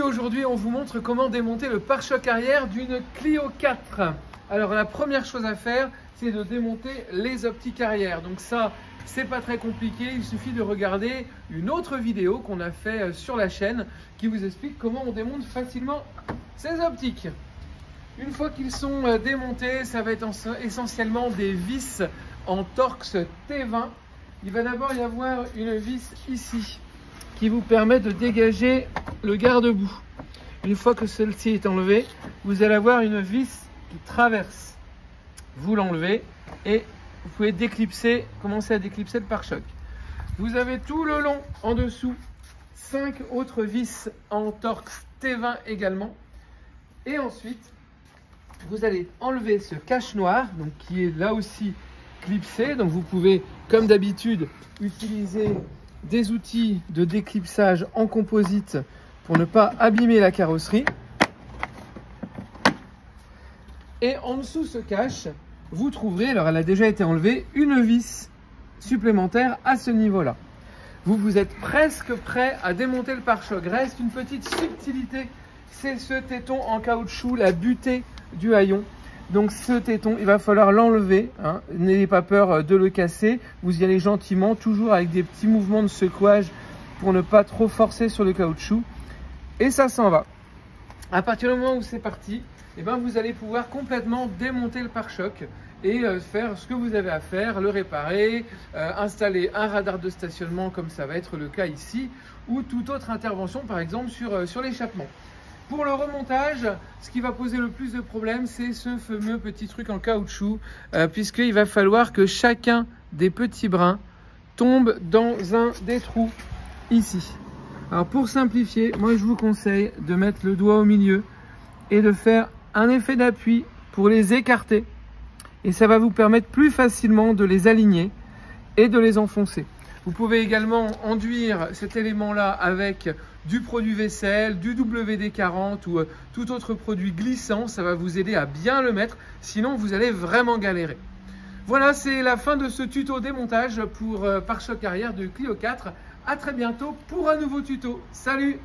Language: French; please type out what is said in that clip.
aujourd'hui on vous montre comment démonter le pare-choc arrière d'une Clio 4. Alors la première chose à faire, c'est de démonter les optiques arrière. Donc ça, c'est pas très compliqué, il suffit de regarder une autre vidéo qu'on a fait sur la chaîne qui vous explique comment on démonte facilement ces optiques. Une fois qu'ils sont démontés, ça va être essentiellement des vis en Torx T20. Il va d'abord y avoir une vis ici qui vous permet de dégager le garde-boue. Une fois que celle-ci est enlevée, vous allez avoir une vis qui traverse. Vous l'enlevez et vous pouvez déclipser, commencer à déclipser le pare-choc. Vous avez tout le long en dessous 5 autres vis en Torx T20 également. Et ensuite, vous allez enlever ce cache noir, donc qui est là aussi clipsé. Donc vous pouvez, comme d'habitude, utiliser des outils de déclipsage en composite pour ne pas abîmer la carrosserie. Et en dessous ce cache, vous trouverez, alors elle a déjà été enlevée, une vis supplémentaire à ce niveau-là. Vous êtes presque prêt à démonter le pare-choc. Reste une petite subtilité, c'est ce téton en caoutchouc, la butée du haillon. Donc ce téton, il va falloir l'enlever, hein. N'ayez pas peur de le casser. Vous y allez gentiment, toujours avec des petits mouvements de secouage pour ne pas trop forcer sur le caoutchouc. Et ça s'en va. À partir du moment où c'est parti, eh ben, vous allez pouvoir complètement démonter le pare-choc et faire ce que vous avez à faire, le réparer, installer un radar de stationnement comme ça va être le cas ici, ou toute autre intervention par exemple sur l'échappement. Pour le remontage, ce qui va poser le plus de problèmes, c'est ce fameux petit truc en caoutchouc, puisqu'il va falloir que chacun des petits brins tombe dans un des trous ici. Alors pour simplifier, moi je vous conseille de mettre le doigt au milieu et de faire un effet d'appui pour les écarter. Et ça va vous permettre plus facilement de les aligner et de les enfoncer. Vous pouvez également enduire cet élément-là avec du produit vaisselle, du WD-40 ou tout autre produit glissant. Ça va vous aider à bien le mettre, sinon vous allez vraiment galérer. Voilà, c'est la fin de ce tuto démontage pour pare-choc arrière de Clio 4. À très bientôt pour un nouveau tuto. Salut!